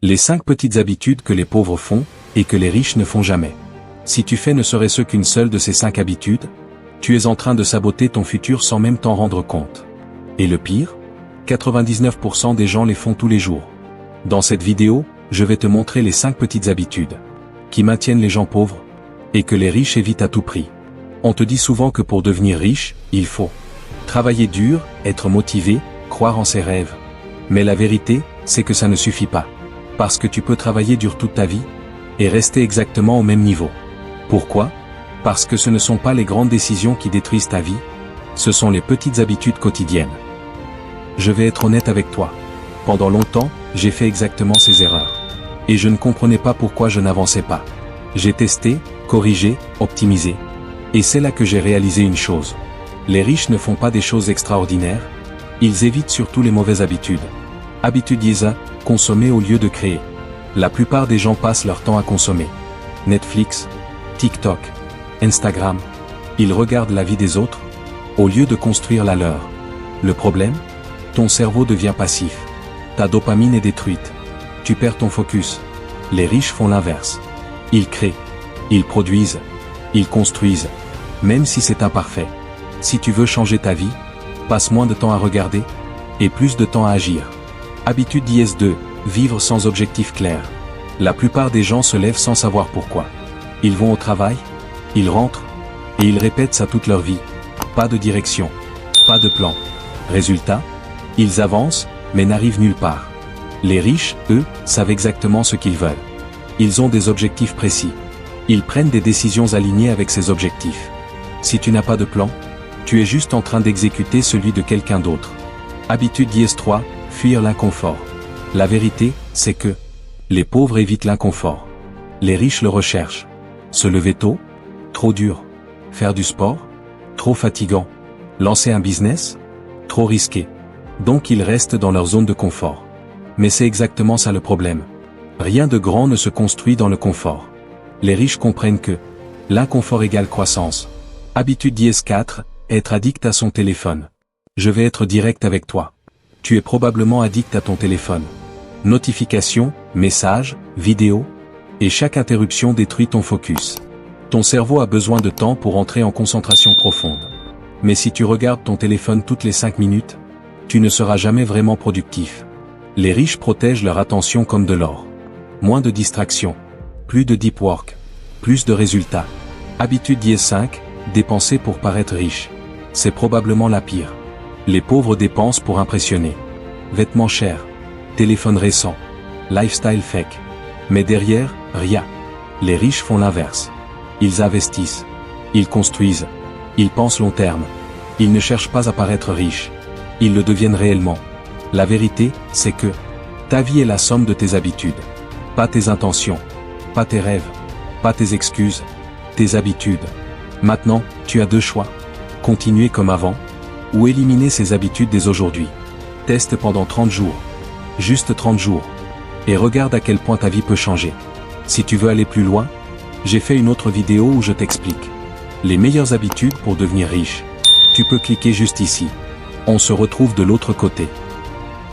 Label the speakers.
Speaker 1: Les 5 petites habitudes que les pauvres font, et que les riches ne font jamais. Si tu fais ne serait-ce qu'une seule de ces 5 habitudes, tu es en train de saboter ton futur sans même t'en rendre compte. Et le pire, 99% des gens les font tous les jours. Dans cette vidéo, je vais te montrer les 5 petites habitudes qui maintiennent les gens pauvres, et que les riches évitent à tout prix. On te dit souvent que pour devenir riche, il faut travailler dur, être motivé, croire en ses rêves. Mais la vérité, c'est que ça ne suffit pas. Parce que tu peux travailler dur toute ta vie, et rester exactement au même niveau. Pourquoi? Parce que ce ne sont pas les grandes décisions qui détruisent ta vie, ce sont les petites habitudes quotidiennes. Je vais être honnête avec toi. Pendant longtemps, j'ai fait exactement ces erreurs. Et je ne comprenais pas pourquoi je n'avançais pas. J'ai testé, corrigé, optimisé. Et c'est là que j'ai réalisé une chose. Les riches ne font pas des choses extraordinaires, ils évitent surtout les mauvaises habitudes. Habitude ISA, consommer au lieu de créer. La plupart des gens passent leur temps à consommer. Netflix, TikTok, Instagram. Ils regardent la vie des autres, au lieu de construire la leur. Le problème? Ton cerveau devient passif. Ta dopamine est détruite. Tu perds ton focus. Les riches font l'inverse. Ils créent. Ils produisent. Ils construisent. Même si c'est imparfait. Si tu veux changer ta vie, passe moins de temps à regarder, et plus de temps à agir. Habitude IS2, vivre sans objectif clair. La plupart des gens se lèvent sans savoir pourquoi. Ils vont au travail, ils rentrent, et ils répètent ça toute leur vie. Pas de direction, pas de plan. Résultat, ils avancent, mais n'arrivent nulle part. Les riches, eux, savent exactement ce qu'ils veulent. Ils ont des objectifs précis. Ils prennent des décisions alignées avec ces objectifs. Si tu n'as pas de plan, tu es juste en train d'exécuter celui de quelqu'un d'autre. Habitude IS3, fuir l'inconfort. La vérité, c'est que les pauvres évitent l'inconfort. Les riches le recherchent. Se lever tôt? Trop dur. Faire du sport? Trop fatigant. Lancer un business? Trop risqué. Donc ils restent dans leur zone de confort. Mais c'est exactement ça le problème. Rien de grand ne se construit dans le confort. Les riches comprennent que l'inconfort égale croissance. Habitude IS4, être addict à son téléphone. Je vais être direct avec toi. Tu es probablement addict à ton téléphone. Notifications, messages, vidéos, et chaque interruption détruit ton focus. Ton cerveau a besoin de temps pour entrer en concentration profonde. Mais si tu regardes ton téléphone toutes les 5 minutes, tu ne seras jamais vraiment productif. Les riches protègent leur attention comme de l'or. Moins de distractions, plus de deep work, plus de résultats. Habitude IS5, dépenser pour paraître riche. C'est probablement la pire. Les pauvres dépensent pour impressionner. Vêtements chers, téléphone récent, lifestyle fake. Mais derrière, rien. Les riches font l'inverse. Ils investissent. Ils construisent. Ils pensent long terme. Ils ne cherchent pas à paraître riches. Ils le deviennent réellement. La vérité, c'est que ta vie est la somme de tes habitudes. Pas tes intentions. Pas tes rêves. Pas tes excuses. Tes habitudes. Maintenant, tu as 2 choix. Continuer comme avant, ou éliminer ces habitudes dès aujourd'hui. Teste pendant 30 jours. Juste 30 jours. Et regarde à quel point ta vie peut changer. Si tu veux aller plus loin, j'ai fait une autre vidéo où je t'explique les meilleures habitudes pour devenir riche. Tu peux cliquer juste ici. On se retrouve de l'autre côté.